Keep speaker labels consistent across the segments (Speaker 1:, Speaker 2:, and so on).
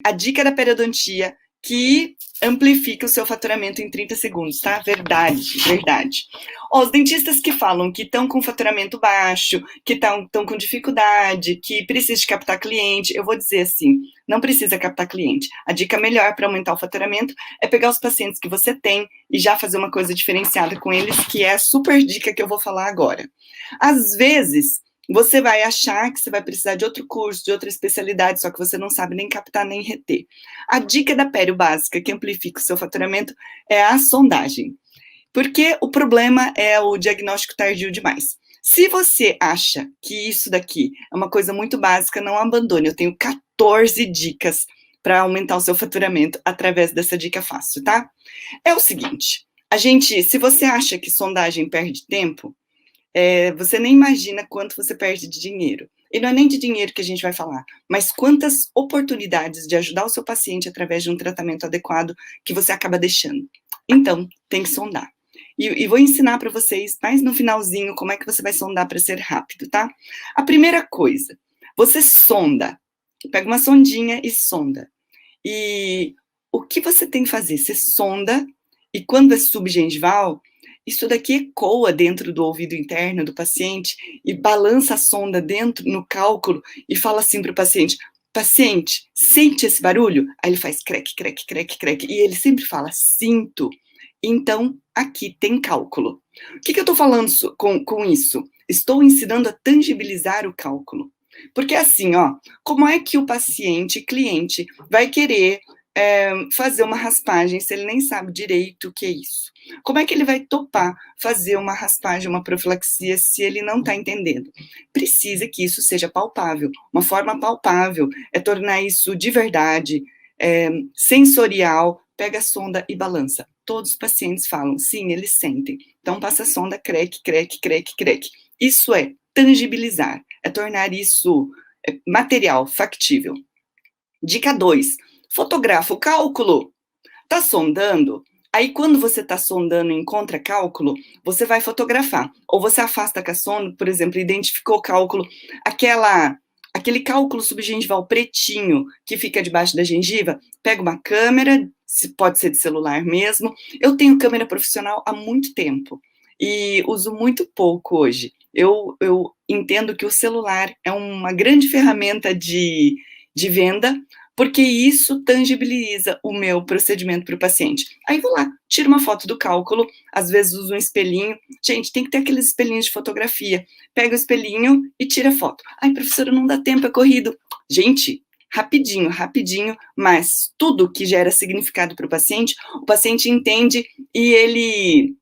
Speaker 1: A dica da periodontia que amplifica o seu faturamento em 30 segundos, tá? Verdade, verdade. Ó, os dentistas que falam que estão com faturamento baixo, que estão com dificuldade, que precisa de captar cliente, eu vou dizer assim, não precisa captar cliente. A dica melhor para aumentar o faturamento é pegar os pacientes que você tem e já fazer uma coisa diferenciada com eles, que é a super dica que eu vou falar agora. Às vezes, você vai achar que você vai precisar de outro curso, de outra especialidade, só que você não sabe nem captar nem reter. A dica da pério básica que amplifica o seu faturamento é a sondagem. Porque o problema é o diagnóstico tardio demais. Se você acha que isso daqui é uma coisa muito básica, não abandone. Eu tenho 14 dicas para aumentar o seu faturamento através dessa dica fácil, tá? É o seguinte, se você acha que sondagem perde tempo, você nem imagina quanto você perde de dinheiro. E não é nem de dinheiro que a gente vai falar, mas quantas oportunidades de ajudar o seu paciente através de um tratamento adequado que você acaba deixando. Então, tem que sondar. E vou ensinar para vocês, mais no finalzinho, como é que você vai sondar para ser rápido, tá? A primeira coisa, você sonda. Pega uma sondinha e sonda. E o que você tem que fazer? Você sonda, e quando é subgengival, isso daqui ecoa dentro do ouvido interno do paciente e balança a sonda dentro no cálculo e fala assim para o paciente: paciente, sente esse barulho? Aí ele faz creque, creque, creque, creque. E ele sempre fala: sinto. Então, aqui tem cálculo. O que eu estou falando com isso? Estou ensinando a tangibilizar o cálculo. Porque assim, ó, como é que o paciente, cliente, vai querer fazer uma raspagem se ele nem sabe direito o que é isso? Como é que ele vai topar fazer uma raspagem, uma profilaxia, se ele não está entendendo? Precisa que isso seja palpável. Uma forma palpável é tornar isso de verdade, sensorial. Pega a sonda e balança. Todos os pacientes falam, sim, eles sentem. Então, passa a sonda, creque, creque, creque, creque. Isso é tangibilizar, é tornar isso material, factível. Dica 2, fotografa o cálculo. Tá sondando? Aí, quando você está sondando e encontra cálculo, você vai fotografar. Ou você afasta com a sonda, por exemplo, identificou o cálculo, aquele cálculo subgengival pretinho que fica debaixo da gengiva, pega uma câmera, pode ser de celular mesmo. Eu tenho câmera profissional há muito tempo e uso muito pouco hoje. Eu entendo que o celular é uma grande ferramenta de venda, porque isso tangibiliza o meu procedimento para o paciente. Aí vou lá, tiro uma foto do cálculo, às vezes uso um espelhinho. Gente, tem que ter aqueles espelhinhos de fotografia. Pega o espelhinho e tira foto. Ai, professora, não dá tempo, é corrido. Gente, rapidinho, rapidinho, mas tudo que gera significado para o paciente entende e ele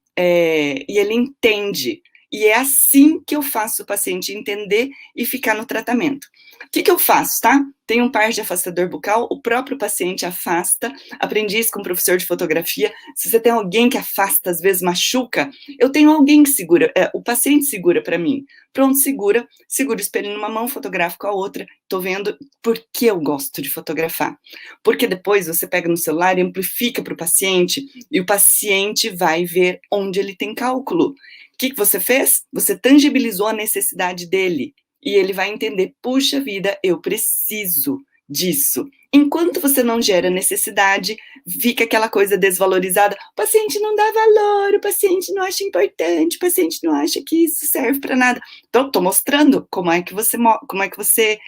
Speaker 1: entende. E é assim que eu faço o paciente entender e ficar no tratamento. O que eu faço, tá? Tem um par de afastador bucal, o próprio paciente afasta. Aprendi isso com um professor de fotografia. Se você tem alguém que afasta, às vezes machuca, eu tenho alguém que segura, o paciente segura para mim. Pronto, segura o espelho numa mão, fotografo com a outra. Tô vendo por que eu gosto de fotografar. Porque depois você pega no celular e amplifica para o paciente, e o paciente vai ver onde ele tem cálculo. O que você fez? Você tangibilizou a necessidade dele. E ele vai entender, puxa vida, eu preciso disso. Enquanto você não gera necessidade, fica aquela coisa desvalorizada. O paciente não dá valor, o paciente não acha importante, o paciente não acha que isso serve para nada. Então, estou mostrando como é que você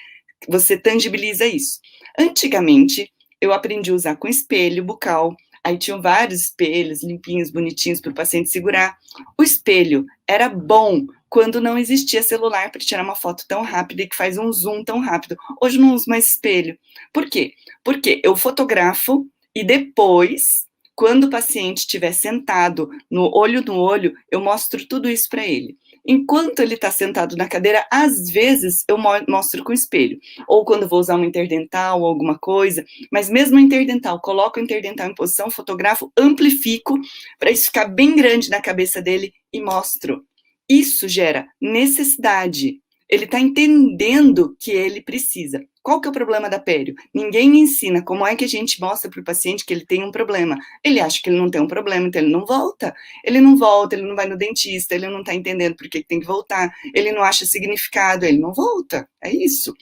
Speaker 1: tangibiliza isso. Antigamente, eu aprendi a usar com espelho bucal. Aí tinham vários espelhos limpinhos, bonitinhos para o paciente segurar. O espelho era bom quando não existia celular para tirar uma foto tão rápida e que faz um zoom tão rápido. Hoje eu não uso mais espelho. Por quê? Porque eu fotografo e depois, quando o paciente estiver sentado no olho, eu mostro tudo isso para ele. Enquanto ele está sentado na cadeira, às vezes eu mostro com espelho. Ou quando vou usar uma interdental ou alguma coisa, mas mesmo interdental, coloco o interdental em posição, fotografo, amplifico para isso ficar bem grande na cabeça dele e mostro. Isso gera necessidade. Ele está entendendo que ele precisa. Qual que é o problema da pério? Ninguém ensina como é que a gente mostra para o paciente que ele tem um problema. Ele acha que ele não tem um problema, então ele não volta. Ele não volta, ele não vai no dentista, ele não está entendendo por que tem que voltar, ele não acha significado, ele não volta. É isso.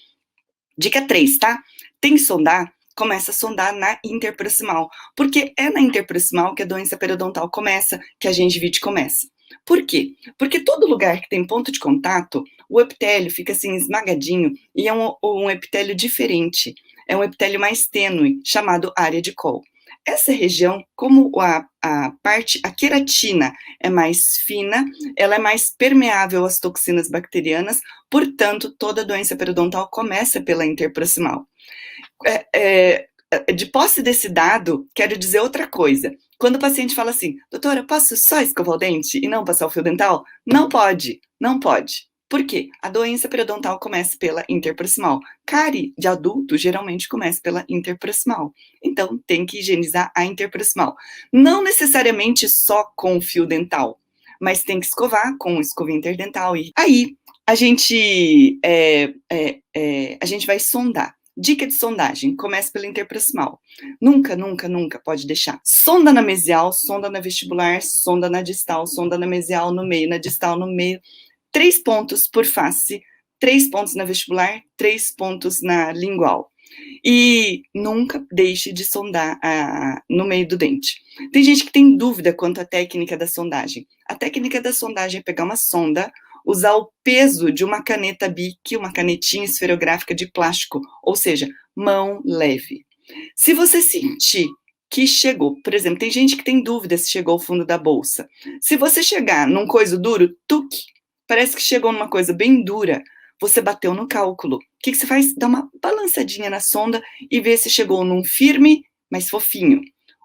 Speaker 1: Dica 3, tá? Tem que sondar começa a sondar na interproximal, porque é na interproximal que a doença periodontal começa, que a gengivite começa. Por quê? Porque todo lugar que tem ponto de contato, o epitélio fica assim esmagadinho e é um epitélio diferente, é um epitélio mais tênue, chamado área de Kohl. Essa região, como a queratina é mais fina, ela é mais permeável às toxinas bacterianas, portanto, toda doença periodontal começa pela interproximal. De posse desse dado, quero dizer outra coisa. Quando o paciente fala assim, doutora, posso só escovar o dente e não passar o fio dental? Não pode, não pode. Por quê? A doença periodontal começa pela interproximal. Cárie de adulto geralmente começa pela interproximal. Então, tem que higienizar a interproximal. Não necessariamente só com o fio dental, mas tem que escovar com escova interdental. E aí, a gente vai sondar. Dica de sondagem, comece pela interproximal. Nunca, nunca, nunca pode deixar. Sonda na mesial, sonda na vestibular, sonda na distal, sonda na mesial, no meio, na distal, no meio. 3 pontos por face, 3 pontos na vestibular, 3 pontos na lingual. E nunca deixe de sondar no meio do dente. Tem gente que tem dúvida quanto à técnica da sondagem. A técnica da sondagem é pegar uma sonda, usar o peso de uma caneta Bic, uma canetinha esferográfica de plástico, ou seja, mão leve. Se você sentir que chegou, por exemplo, tem gente que tem dúvida se chegou ao fundo da bolsa. Se você chegar num coisa duro, tuque, parece que chegou numa coisa bem dura, você bateu no cálculo. O que você faz? Dá uma balançadinha na sonda e vê se chegou num firme, mas fofinho.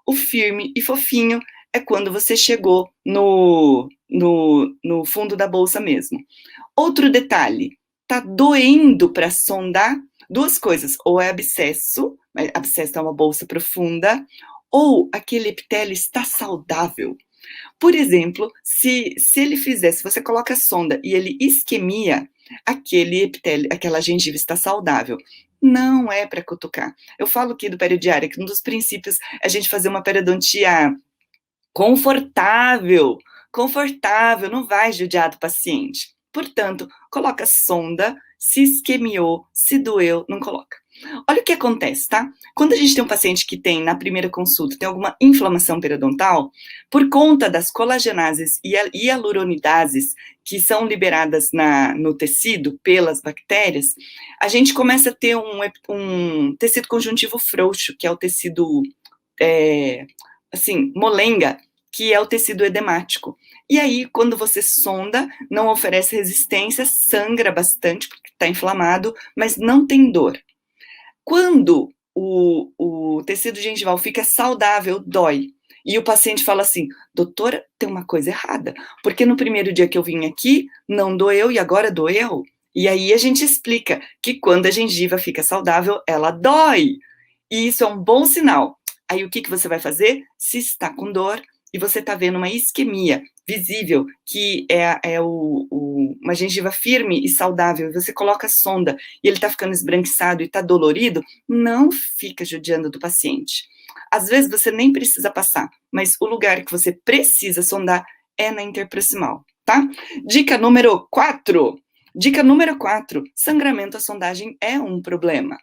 Speaker 1: O firme e fofinho é quando você chegou no fundo da bolsa mesmo. Outro detalhe, tá doendo para sondar? Duas coisas, ou é abscesso é uma bolsa profunda, ou aquele epitélio está saudável. Por exemplo, se você coloca a sonda e ele isquemia, aquele epitélio, aquela gengiva está saudável. Não é para cutucar. Eu falo aqui do periodiária, que um dos princípios é a gente fazer uma periodontia confortável, não vai judiar do paciente. Portanto, coloca sonda, se isquemiou, se doeu, não coloca. Olha o que acontece, tá? Quando a gente tem um paciente que tem, na primeira consulta, tem alguma inflamação periodontal, por conta das colagenases e hialuronidases que são liberadas no tecido pelas bactérias, a gente começa a ter um tecido conjuntivo frouxo, que é o tecido, molenga, que é o tecido edemático. E aí, quando você sonda, não oferece resistência, sangra bastante, porque está inflamado, mas não tem dor. Quando o tecido gengival fica saudável, dói. E o paciente fala assim, doutora, tem uma coisa errada, porque no primeiro dia que eu vim aqui, não doeu e agora doeu. E aí a gente explica que quando a gengiva fica saudável, ela dói. E isso é um bom sinal. Aí o que você vai fazer? Se está com dor e você está vendo uma isquemia visível, que é uma gengiva firme e saudável, e você coloca a sonda e ele está ficando esbranquiçado e está dolorido, não fica judiando do paciente. Às vezes você nem precisa passar, mas o lugar que você precisa sondar é na interproximal, tá? Dica número 4. Dica número 4. Sangramento à sondagem é um problema.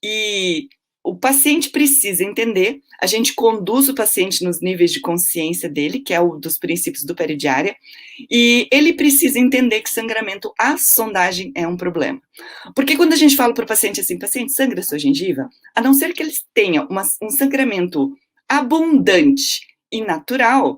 Speaker 1: E o paciente precisa entender, a gente conduz o paciente nos níveis de consciência dele, que é um dos princípios do periodiária, e ele precisa entender que sangramento à sondagem é um problema. Porque quando a gente fala para o paciente assim, paciente, sangra sua gengiva, a não ser que ele tenha um sangramento abundante e natural,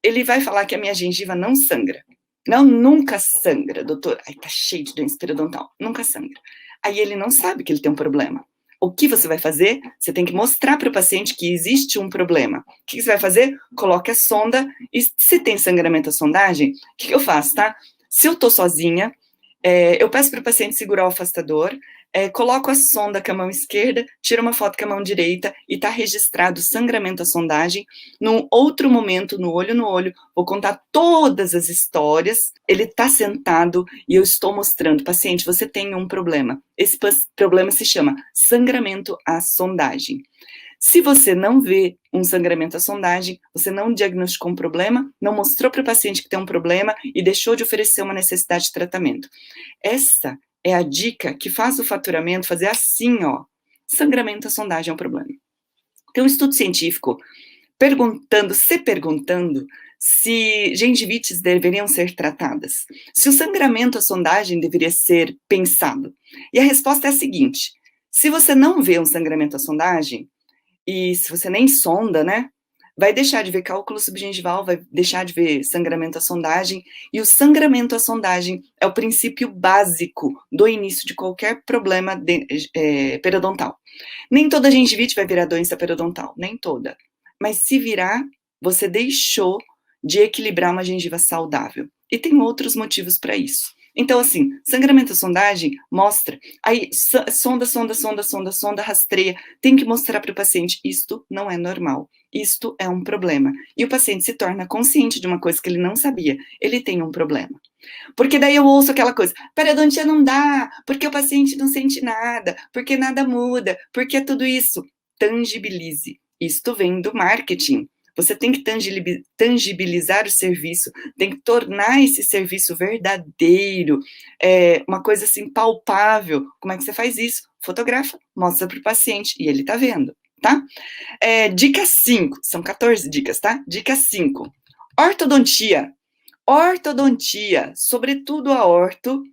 Speaker 1: ele vai falar que a minha gengiva não sangra. Não, nunca sangra, doutor. Ai, tá cheio de doença periodontal. Nunca sangra. Aí ele não sabe que ele tem um problema. O que você vai fazer? Você tem que mostrar para o paciente que existe um problema. O que você vai fazer? Coloque a sonda e se tem sangramento à sondagem, o que eu faço, tá? Se eu tô sozinha, eu peço para o paciente segurar o afastador, coloco a sonda com a mão esquerda, tiro uma foto com a mão direita e está registrado sangramento à sondagem. Num outro momento, no olho, vou contar todas as histórias. Ele está sentado e eu estou mostrando, paciente, você tem um problema. Esse problema se chama sangramento à sondagem. Se você não vê um sangramento à sondagem, você não diagnosticou um problema, não mostrou para o paciente que tem um problema e deixou de oferecer uma necessidade de tratamento. Essa é a dica que faz o faturamento fazer assim, ó. Sangramento à sondagem é um problema. Tem um estudo científico se perguntando se gengivites deveriam ser tratadas, se o sangramento à sondagem deveria ser pensado. E a resposta é a seguinte: se você não vê um sangramento à sondagem, e se você nem sonda, né, vai deixar de ver cálculo subgengival, vai deixar de ver sangramento à sondagem, e o sangramento à sondagem é o princípio básico do início de qualquer problema periodontal. Nem toda gengivite vai virar doença periodontal, nem toda. Mas se virar, você deixou de equilibrar uma gengiva saudável. E tem outros motivos para isso. Então, assim, sangramento à sondagem mostra, aí sonda, rastreia, tem que mostrar para o paciente, isto não é normal, isto é um problema. E o paciente se torna consciente de uma coisa que ele não sabia, ele tem um problema. Porque daí eu ouço aquela coisa, periodontia não dá, porque o paciente não sente nada, porque nada muda, porque é tudo isso. Tangibilize. Isto vem do marketing. Você tem que tangibilizar o serviço, tem que tornar esse serviço verdadeiro, uma coisa assim palpável. Como é que você faz isso? Fotografa, mostra para o paciente e ele está vendo, tá? Dica 5, são 14 dicas, tá? Dica 5, ortodontia. Ortodontia, sobretudo a orto,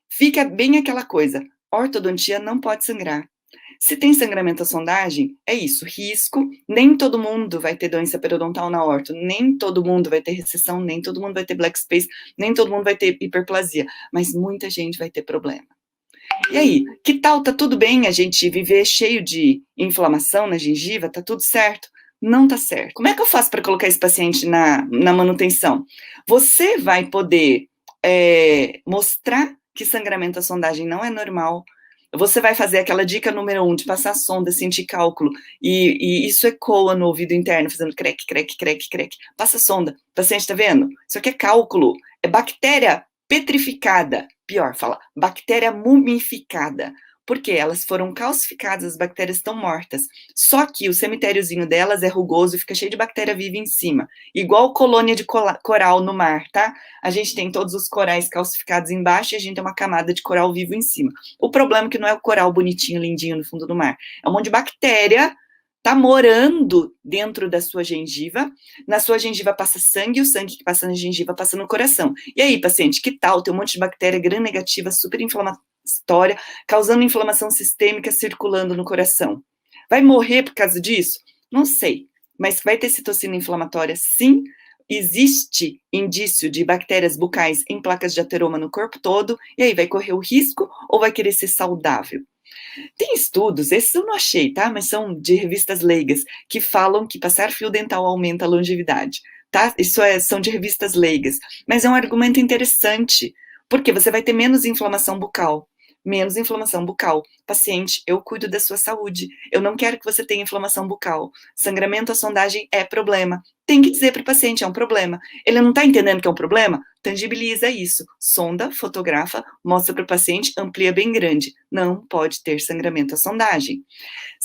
Speaker 1: fica bem aquela coisa, ortodontia não pode sangrar. Se tem sangramento à sondagem, é isso, risco, nem todo mundo vai ter doença periodontal na orto, nem todo mundo vai ter recessão, nem todo mundo vai ter black space, nem todo mundo vai ter hiperplasia, mas muita gente vai ter problema. E aí, que tal, tá tudo bem a gente viver cheio de inflamação na gengiva, tá tudo certo? Não tá certo. Como é que eu faço para colocar esse paciente na manutenção? Você vai poder mostrar que sangramento à sondagem não é normal. Você vai fazer aquela dica número 1 de passar a sonda, sentir cálculo, e isso ecoa no ouvido interno, fazendo crec, crec, crec, crec. Passa a sonda. O paciente tá vendo? Isso aqui é cálculo. É bactéria petrificada. Pior, fala, bactéria mumificada. Porque elas foram calcificadas, as bactérias estão mortas. Só que o cemitériozinho delas é rugoso e fica cheio de bactéria viva em cima. Igual colônia de coral no mar, tá? A gente tem todos os corais calcificados embaixo e a gente tem uma camada de coral vivo em cima. O problema é que não é o coral bonitinho, lindinho no fundo do mar. É um monte de bactéria tá morando dentro da sua gengiva, na sua gengiva passa sangue, o sangue que passa na gengiva passa no coração. E aí, paciente, que tal? Tem um monte de bactéria gram-negativa, super inflamatória, causando inflamação sistêmica, circulando no coração. Vai morrer por causa disso? Não sei, mas vai ter citocina inflamatória, sim. Existe indício de bactérias bucais em placas de ateroma no corpo todo, e aí vai correr o risco ou vai querer ser saudável? Tem estudos, esses eu não achei, tá? Mas são de revistas leigas, que falam que passar fio dental aumenta a longevidade, tá? São de revistas leigas. Mas é um argumento interessante, porque você vai ter menos inflamação bucal. Menos inflamação bucal. Paciente, eu cuido da sua saúde. Eu não quero que você tenha inflamação bucal. Sangramento à sondagem é problema. Tem que dizer para o paciente, é um problema. Ele não está entendendo que é um problema? Tangibiliza isso. Sonda, fotografa, mostra para o paciente, amplia bem grande. Não pode ter sangramento à sondagem.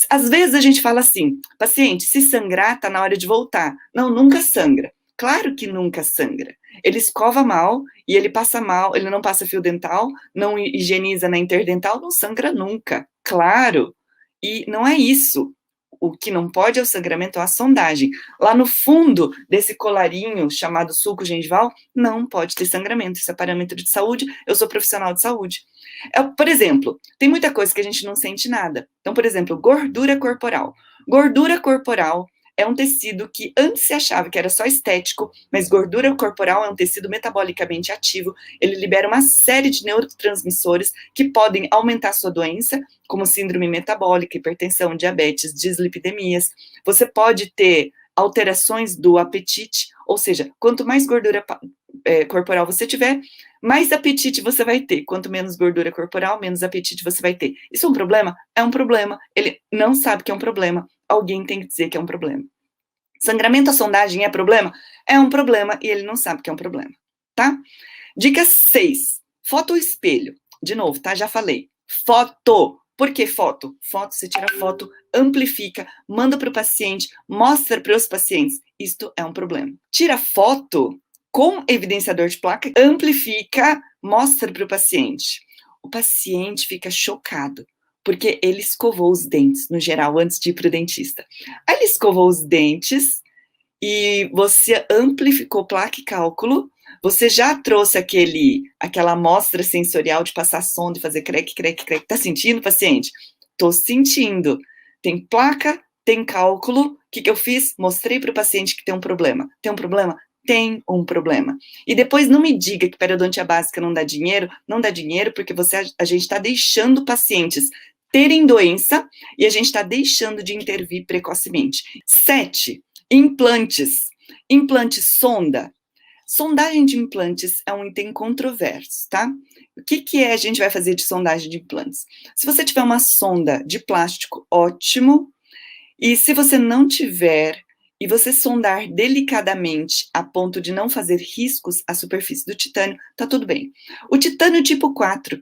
Speaker 1: Às vezes a gente fala assim, paciente, se sangrar, tá na hora de voltar. Não, nunca sangra. Claro que nunca sangra. Ele escova mal e ele passa mal, ele não passa fio dental, não higieniza na interdental, não sangra nunca. Claro. E não é isso. O que não pode é o sangramento à sondagem. Lá no fundo desse colarinho chamado sulco gengival, não pode ter sangramento. Isso é parâmetro de saúde. Eu sou profissional de saúde. Por exemplo, tem muita coisa que a gente não sente nada. Então, por exemplo, gordura corporal. Gordura corporal é um tecido que antes se achava que era só estético, mas gordura corporal é um tecido metabolicamente ativo. Ele libera uma série de neurotransmissores que podem aumentar a sua doença, como síndrome metabólica, hipertensão, diabetes, dislipidemias. Você pode ter alterações do apetite, ou seja, quanto mais gordura corporal você tiver, mais apetite você vai ter. Quanto menos gordura corporal, menos apetite você vai ter. Isso é um problema? É um problema. Ele não sabe que é um problema. Alguém tem que dizer que é um problema. Sangramento à sondagem é problema? É um problema e ele não sabe que é um problema, tá? Dica 6. Foto ou espelho. De novo, tá? Já falei. Foto. Por que foto? Foto, você tira foto, amplifica, manda para o paciente, mostra para os pacientes. Isto é um problema. Tira foto com evidenciador de placa, amplifica, mostra para o paciente. O paciente fica chocado, Porque ele escovou os dentes, no geral, antes de ir para o dentista. Aí ele escovou os dentes e você amplificou placa e cálculo, você já trouxe aquela amostra sensorial de passar sonda e fazer creque, creque, creque. Tá sentindo, paciente? Tô sentindo. Tem placa, tem cálculo. O que eu fiz? Mostrei para o paciente que tem um problema. Tem um problema? Tem um problema. E depois não me diga que periodontia básica não dá dinheiro. Não dá dinheiro porque a gente está deixando pacientes terem doença e a gente está deixando de intervir precocemente. 7. Implantes. Implantes sonda. Sondagem de implantes é um item controverso, tá? O que a gente vai fazer de sondagem de implantes? Se você tiver uma sonda de plástico, ótimo. E se você não tiver, e você sondar delicadamente a ponto de não fazer riscos à superfície do titânio, tá tudo bem. O titânio tipo 4,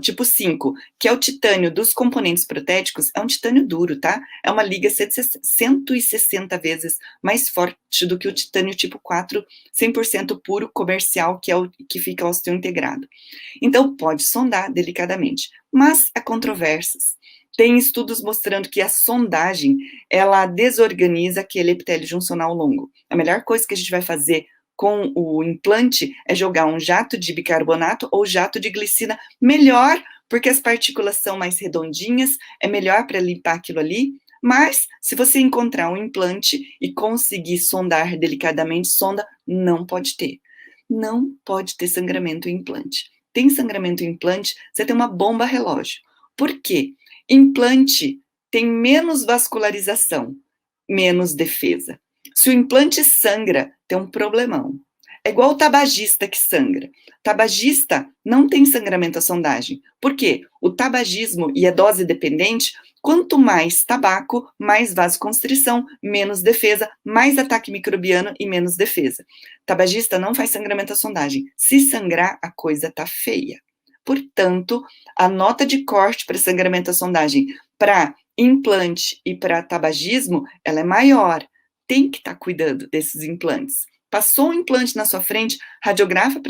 Speaker 1: tipo 5, que é o titânio dos componentes protéticos, é um titânio duro, tá? É uma liga 160 vezes mais forte do que o titânio tipo 4, 100% puro comercial, que é o que fica osteointegrado. Então, pode sondar delicadamente, mas há controvérsias. Tem estudos mostrando que a sondagem, ela desorganiza aquele epitélio juncional longo. A melhor coisa que a gente vai fazer com o implante é jogar um jato de bicarbonato ou jato de glicina, melhor, porque as partículas são mais redondinhas, é melhor para limpar aquilo ali. Mas, se você encontrar um implante e conseguir sondar delicadamente, sonda, não pode ter. Não pode ter sangramento em implante. Tem sangramento em implante, você tem uma bomba relógio. Por quê? Implante tem menos vascularização, menos defesa. Se o implante sangra, tem um problemão. É igual o tabagista que sangra. Tabagista não tem sangramento à sondagem. Por quê? O tabagismo e a dose dependente, quanto mais tabaco, mais vasoconstrição, menos defesa, mais ataque microbiano e menos defesa. Tabagista não faz sangramento à sondagem. Se sangrar, a coisa tá feia. Portanto, a nota de corte para sangramento à sondagem para implante e para tabagismo, ela é maior. Tem que estar cuidando desses implantes. Passou um implante na sua frente, radiografa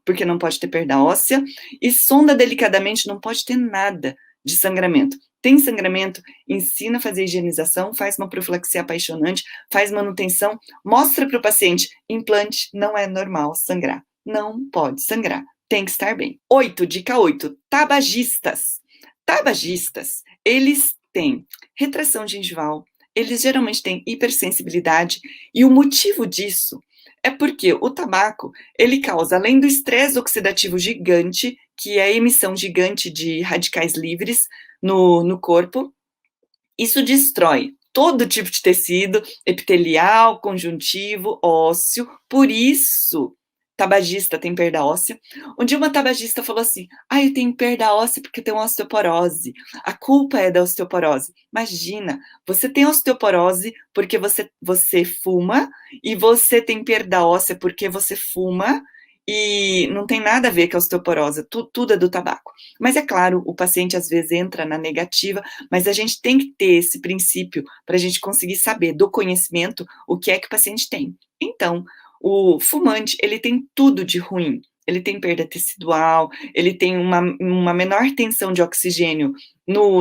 Speaker 1: porque não pode ter perda óssea e sonda delicadamente, não pode ter nada de sangramento. Tem sangramento, ensina a fazer higienização, faz uma profilaxia apaixonante, faz manutenção, mostra para o paciente, implante não é normal sangrar. Não pode sangrar. Tem que estar bem. 8, dica 8, tabagistas. Tabagistas, eles têm retração gengival, eles geralmente têm hipersensibilidade, e o motivo disso é porque o tabaco, ele causa, além do estresse oxidativo gigante, que é a emissão gigante de radicais livres no corpo, isso destrói todo tipo de tecido, epitelial, conjuntivo, ósseo, por isso tabagista tem perda óssea. Um dia uma tabagista falou assim, eu tenho perda óssea porque tenho osteoporose, a culpa é da osteoporose. Imagina, você tem osteoporose porque você fuma, e você tem perda óssea porque você fuma, e não tem nada a ver com a osteoporose, tudo é do tabaco. Mas é claro, o paciente às vezes entra na negativa, mas a gente tem que ter esse princípio para a gente conseguir saber do conhecimento o que é que o paciente tem. Então, o fumante, ele tem tudo de ruim. Ele tem perda tecidual, ele tem uma menor tensão de oxigênio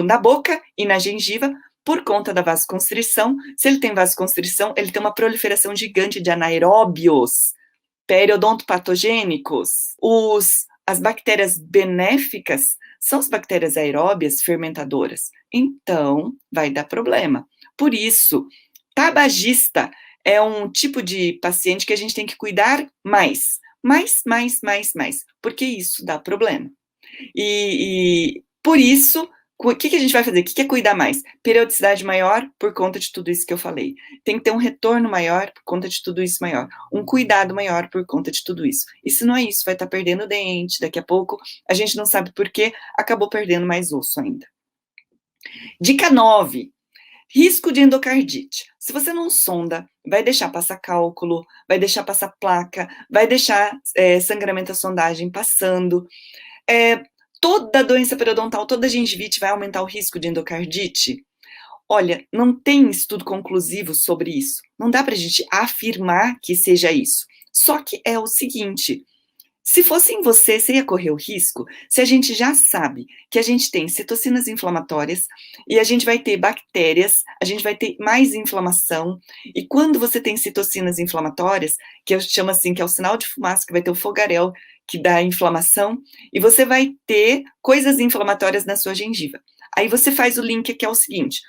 Speaker 1: na boca e na gengiva, por conta da vasoconstrição. Se ele tem vasoconstrição, ele tem uma proliferação gigante de anaeróbios, periodontopatogênicos. As bactérias benéficas são as bactérias aeróbias fermentadoras. Então, vai dar problema. Por isso, tabagista é um tipo de paciente que a gente tem que cuidar mais. Mais, porque isso dá problema. E por isso, o que a gente vai fazer? O que é cuidar mais? Periodicidade maior por conta de tudo isso que eu falei. Tem que ter um retorno maior por conta de tudo isso maior. Um cuidado maior por conta de tudo isso. E se não é isso, vai estar perdendo dente, daqui a pouco a gente não sabe por quê, acabou perdendo mais osso ainda. Dica 9. Risco de endocardite. Se você não sonda, vai deixar passar cálculo, vai deixar passar placa, vai deixar sangramento à sondagem passando. Toda doença periodontal, toda gengivite vai aumentar o risco de endocardite? Olha, não tem estudo conclusivo sobre isso. Não dá pra gente afirmar que seja isso. Só que é o seguinte, Se fosse em você, você ia correr o risco? Se a gente já sabe que a gente tem citocinas inflamatórias e a gente vai ter bactérias, a gente vai ter mais inflamação, e quando você tem citocinas inflamatórias, que eu chamo assim, que é o sinal de fumaça, que vai ter o fogaréu, que dá inflamação, e você vai ter coisas inflamatórias na sua gengiva. Aí você faz o link que é o seguinte: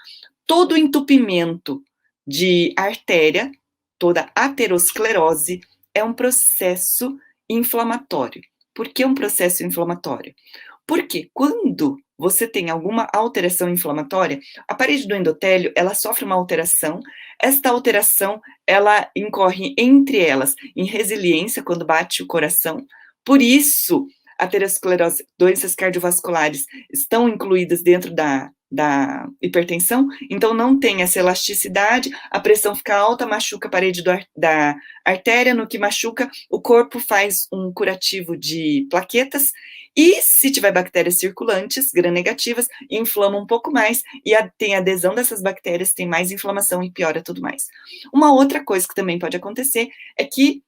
Speaker 1: todo entupimento de artéria, toda aterosclerose, é um processo inflamatório. Por que um processo inflamatório? Porque quando você tem alguma alteração inflamatória, a parede do endotélio, ela sofre uma alteração. Esta alteração, ela incorre entre elas em resiliência quando bate o coração. Por isso, a aterosclerose, doenças cardiovasculares estão incluídas dentro da hipertensão, então não tem essa elasticidade, a pressão fica alta, machuca a parede da artéria, no que machuca, o corpo faz um curativo de plaquetas, e se tiver bactérias circulantes, gram-negativas, inflama um pouco mais, e tem adesão dessas bactérias, tem mais inflamação e piora tudo mais. Uma outra coisa que também pode acontecer é que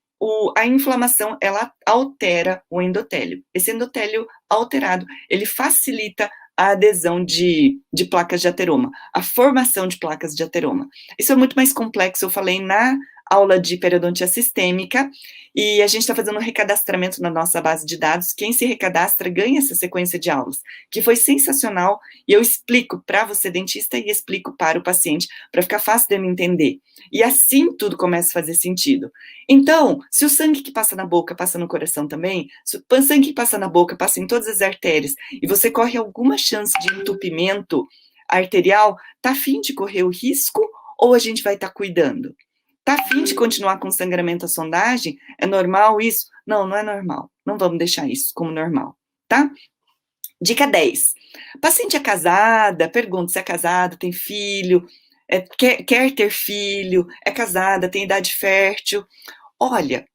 Speaker 1: a inflamação, ela altera o endotélio. Esse endotélio alterado, ele facilita a adesão de placas de ateroma, a formação de placas de ateroma. Isso é muito mais complexo, eu falei na aula de periodontia sistêmica, e a gente está fazendo um recadastramento na nossa base de dados. Quem se recadastra ganha essa sequência de aulas, que foi sensacional, e eu explico para você, dentista, e explico para o paciente, para ficar fácil de me entender. E assim tudo começa a fazer sentido. Então, se o sangue que passa na boca passa no coração também, se o sangue que passa na boca passa em todas as artérias, e você corre alguma chance de entupimento arterial, tá afim de correr o risco ou a gente vai estar cuidando? Tá afim de continuar com sangramento à sondagem? É normal isso? Não, não é normal. Não vamos deixar isso como normal, tá? Dica 10. Paciente é casada, pergunta se é casada, tem filho, quer ter filho, é casada, tem idade fértil. Olha,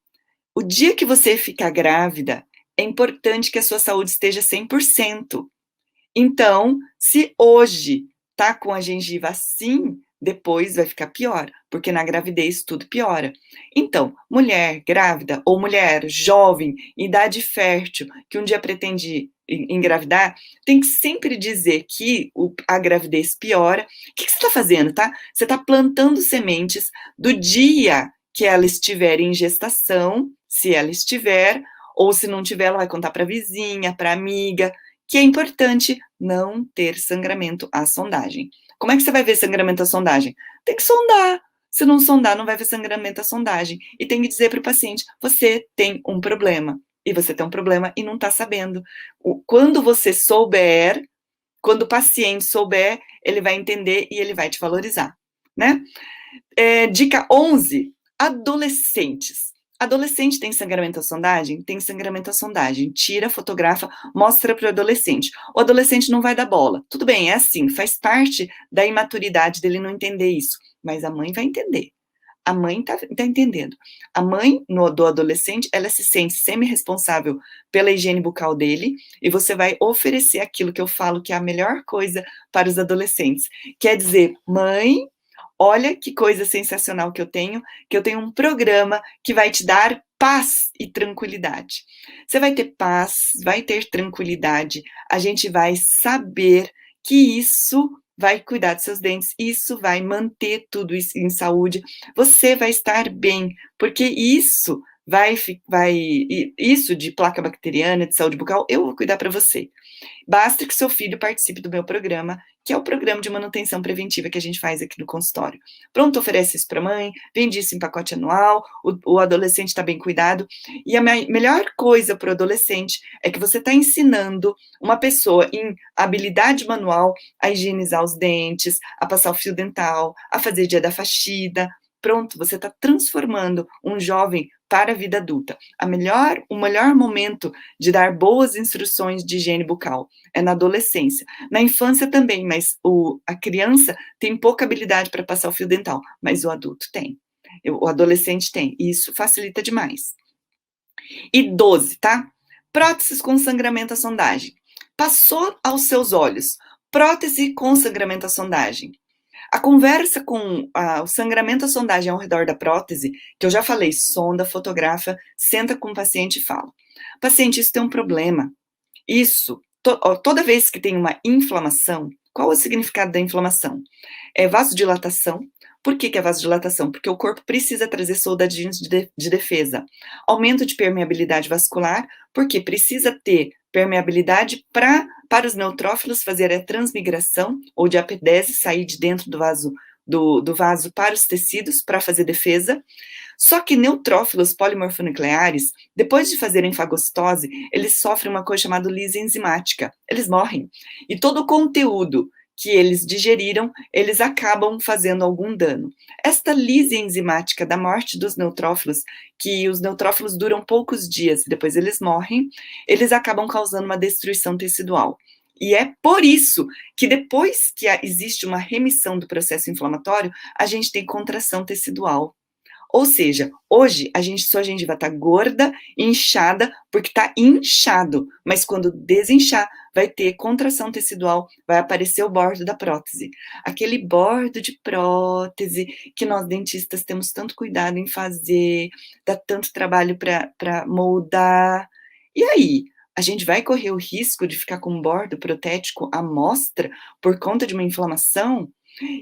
Speaker 1: o dia que você ficar grávida, é importante que a sua saúde esteja 100%. Então, se hoje tá com a gengiva assim, depois vai ficar pior, porque na gravidez tudo piora. Então, mulher grávida ou mulher jovem, idade fértil, que um dia pretende engravidar, tem que sempre dizer que a gravidez piora. O que você está fazendo, tá? Você está plantando sementes do dia que ela estiver em gestação, se ela estiver, ou se não tiver, ela vai contar para a vizinha, para a amiga, que é importante não ter sangramento à sondagem. Como é que você vai ver sangramento à sondagem? Tem que sondar. Se não sondar, não vai ver sangramento à sondagem. E tem que dizer para o paciente, você tem um problema. E você tem um problema e não está sabendo. Quando você souber, quando o paciente souber, ele vai entender e ele vai te valorizar, né? Dica 11, adolescentes. Adolescente tem sangramento à sondagem? Tem sangramento à sondagem. Tira, fotografa, mostra para o adolescente. O adolescente não vai dar bola. Tudo bem, é assim, faz parte da imaturidade dele não entender isso. Mas a mãe vai entender. A mãe tá entendendo. A mãe do adolescente, ela se sente semi-responsável pela higiene bucal dele, e você vai oferecer aquilo que eu falo que é a melhor coisa para os adolescentes. Quer dizer, mãe, olha que coisa sensacional que eu tenho um programa que vai te dar paz e tranquilidade. Você vai ter paz, vai ter tranquilidade, a gente vai saber que isso vai cuidar dos seus dentes, isso vai manter tudo isso em saúde, você vai estar bem, porque isso isso de placa bacteriana, de saúde bucal, eu vou cuidar para você. Basta que seu filho participe do meu programa, que é o programa de manutenção preventiva que a gente faz aqui no consultório. Pronto, oferece isso para a mãe, vende isso em pacote anual, o adolescente está bem cuidado, e a melhor coisa para o adolescente é que você está ensinando uma pessoa em habilidade manual a higienizar os dentes, a passar o fio dental, a fazer dia da faxina. Pronto, você está transformando um jovem para a vida adulta. O melhor momento de dar boas instruções de higiene bucal é na adolescência. Na infância também, mas a criança tem pouca habilidade para passar o fio dental, mas o adulto tem. O adolescente tem, e isso facilita demais. E 12, tá? Próteses com sangramento à sondagem. Passou aos seus olhos, prótese com sangramento à sondagem. A conversa com o sangramento à sondagem ao redor da prótese, que eu já falei, sonda, fotografa, senta com o paciente e fala. Paciente, isso tem um problema. Isso, toda vez que tem uma inflamação, qual é o significado da inflamação? É vasodilatação. Por que é vasodilatação? Porque o corpo precisa trazer soldadinhos de defesa. Aumento de permeabilidade vascular, porque precisa ter permeabilidade para os neutrófilos fazer a transmigração, ou de apodese, sair de dentro do vaso para os tecidos, para fazer defesa. Só que neutrófilos polimorfonucleares, depois de fazerem fagocitose, eles sofrem uma coisa chamada lise enzimática. Eles morrem. E todo o conteúdo que eles digeriram, eles acabam fazendo algum dano. Esta lise enzimática da morte dos neutrófilos, que os neutrófilos duram poucos dias, depois eles morrem, eles acabam causando uma destruição tecidual. E é por isso que depois que existe uma remissão do processo inflamatório, a gente tem contração tecidual. Ou seja, hoje sua gengiva está gorda, inchada, porque está inchado, mas quando desinchar, vai ter contração tecidual, vai aparecer o bordo da prótese. Aquele bordo de prótese que nós dentistas temos tanto cuidado em fazer, dá tanto trabalho para moldar. E aí? A gente vai correr o risco de ficar com um bordo protético à mostra por conta de uma inflamação?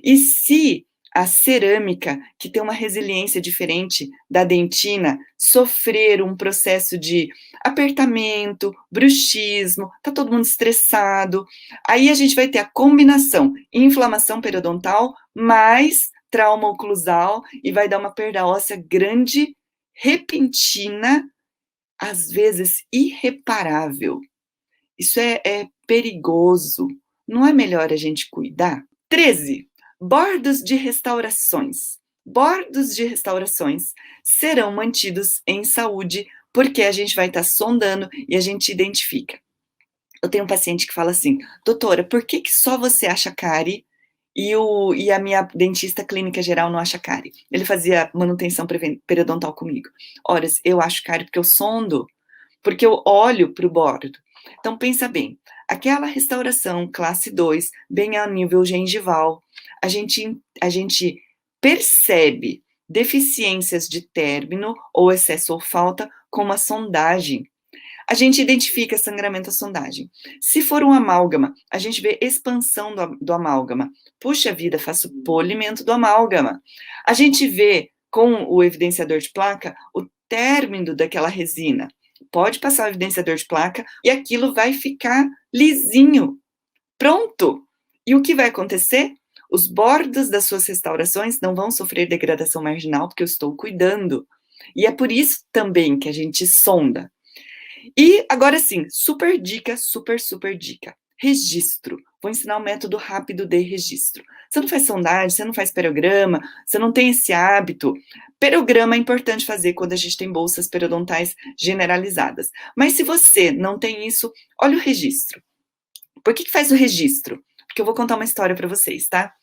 Speaker 1: E se a cerâmica, que tem uma resiliência diferente da dentina, sofrer um processo de apertamento, bruxismo, tá todo mundo estressado, aí a gente vai ter a combinação inflamação periodontal mais trauma oclusal e vai dar uma perda óssea grande, repentina, às vezes irreparável. Isso é perigoso. Não é melhor a gente cuidar? 13. Bordos de restaurações. Bordos de restaurações serão mantidos em saúde porque a gente vai estar sondando e a gente identifica. Eu tenho um paciente que fala assim, doutora, por que só você acha cárie e a minha dentista clínica geral não acha cárie? Ele fazia manutenção periodontal comigo. Ora, eu acho cárie porque eu sondo, porque eu olho para o bordo. Então, pensa bem, aquela restauração classe 2, bem a nível gengival, a gente percebe deficiências de término ou excesso ou falta com uma sondagem. A gente identifica sangramento à sondagem. Se for um amálgama, a gente vê expansão do amálgama. Puxa vida, faço polimento do amálgama. A gente vê com o evidenciador de placa o término daquela resina. Pode passar o evidenciador de placa e aquilo vai ficar lisinho. Pronto! E o que vai acontecer? Os bordos das suas restaurações não vão sofrer degradação marginal, porque eu estou cuidando. E é por isso também que a gente sonda. E agora sim, super dica, super dica. Registro. Vou ensinar um método rápido de registro. Você não faz sondagem, você não faz perograma, você não tem esse hábito. Perograma é importante fazer quando a gente tem bolsas periodontais generalizadas. Mas se você não tem isso, olha o registro. Por que faz o registro? Porque eu vou contar uma história para vocês, tá?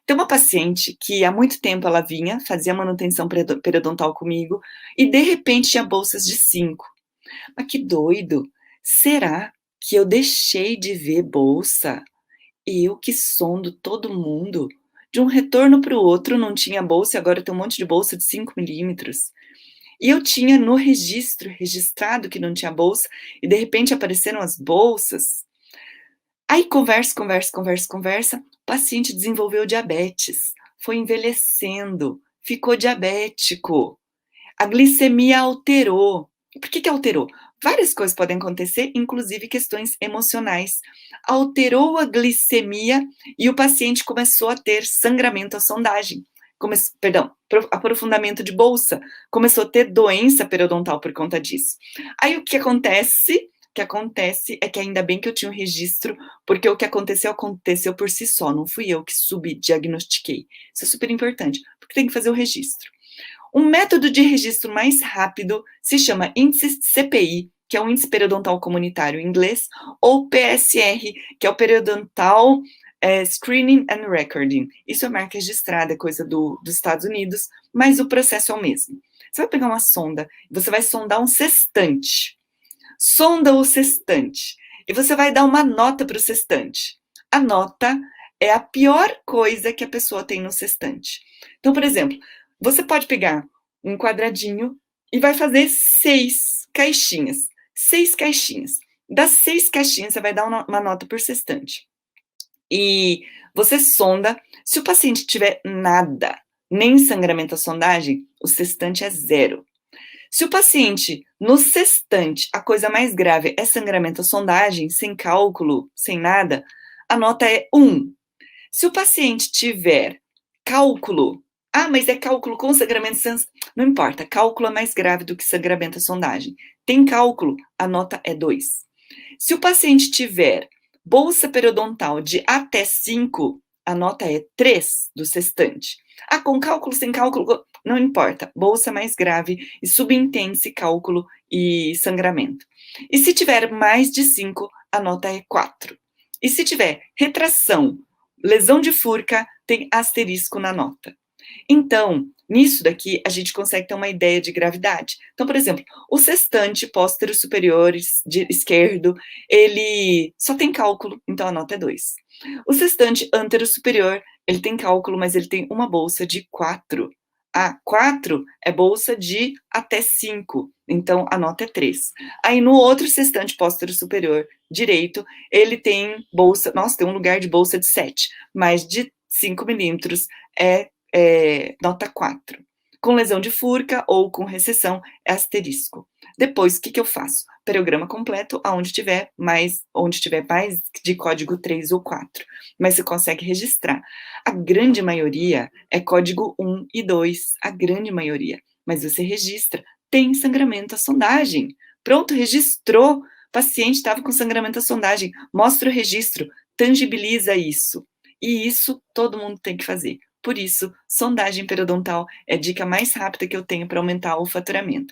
Speaker 1: Tem uma paciente que há muito tempo ela vinha, fazia manutenção periodontal comigo e de repente tinha bolsas de 5. Mas que doido! Será que eu deixei de ver bolsa? Eu que sondo todo mundo. De um retorno para o outro não tinha bolsa e agora tem um monte de bolsa de 5 milímetros. E eu tinha no registro, registrado que não tinha bolsa, e de repente apareceram as bolsas. Aí conversa, o paciente desenvolveu diabetes, foi envelhecendo, ficou diabético, a glicemia alterou. Por que alterou? Várias coisas podem acontecer, inclusive questões emocionais. Alterou a glicemia e o paciente começou a ter sangramento à sondagem. Aprofundamento de bolsa. Começou a ter doença periodontal por conta disso. Aí o que acontece? O que acontece é que ainda bem que eu tinha um registro, porque o que aconteceu por si só, não fui eu que subdiagnostiquei. Isso é super importante, porque tem que fazer o registro. Um método de registro mais rápido se chama índice CPI, que é o índice periodontal comunitário em inglês, ou PSR, que é o periodontal Screening and Recording. Isso é marca registrada, é coisa dos Estados Unidos, mas o processo é o mesmo. Você vai pegar uma sonda, você vai sondar um sextante. Sonda o sextante. E você vai dar uma nota para o sextante. A nota é a pior coisa que a pessoa tem no sextante. Então, por exemplo, você pode pegar um quadradinho e vai fazer 6 caixinhas. 6 caixinhas. Das 6 caixinhas, você vai dar uma nota por sextante. E você sonda, se o paciente tiver nada, nem sangramento à sondagem, o sextante é 0. Se o paciente, no sextante, a coisa mais grave é sangramento à sondagem, sem cálculo, sem nada, a nota é 1. Se o paciente tiver cálculo, mas é cálculo com sangramento, não importa, cálculo é mais grave do que sangramento à sondagem. Tem cálculo, a nota é 2. Se o paciente tiver bolsa periodontal de até 5, a nota é 3 do sextante. Com cálculo, sem cálculo, não importa. Bolsa mais grave e subentende-se cálculo e sangramento. E se tiver mais de 5, a nota é 4. E se tiver retração, lesão de furca, tem asterisco na nota. Então, nisso daqui, a gente consegue ter uma ideia de gravidade. Então, por exemplo, o sextante póstero superior esquerdo, ele só tem cálculo, então a nota é 2. O sextante antero superior, ele tem cálculo, mas ele tem uma bolsa de 4. 4 é bolsa de até 5, então a nota é 3. Aí no outro sextante póstero superior direito, ele tem bolsa, tem um lugar de bolsa de 7, mas de 5 milímetros é nota 4. Com lesão de furca ou com recessão é asterisco. Depois, o que eu faço? Perograma completo, onde tiver mais de código 3 ou 4. Mas você consegue registrar. A grande maioria é código 1 e 2, a grande maioria. Mas você registra. Tem sangramento à sondagem. Pronto, registrou. Paciente estava com sangramento à sondagem. Mostra o registro. Tangibiliza isso. E isso todo mundo tem que fazer. Por isso, sondagem periodontal é a dica mais rápida que eu tenho para aumentar o faturamento.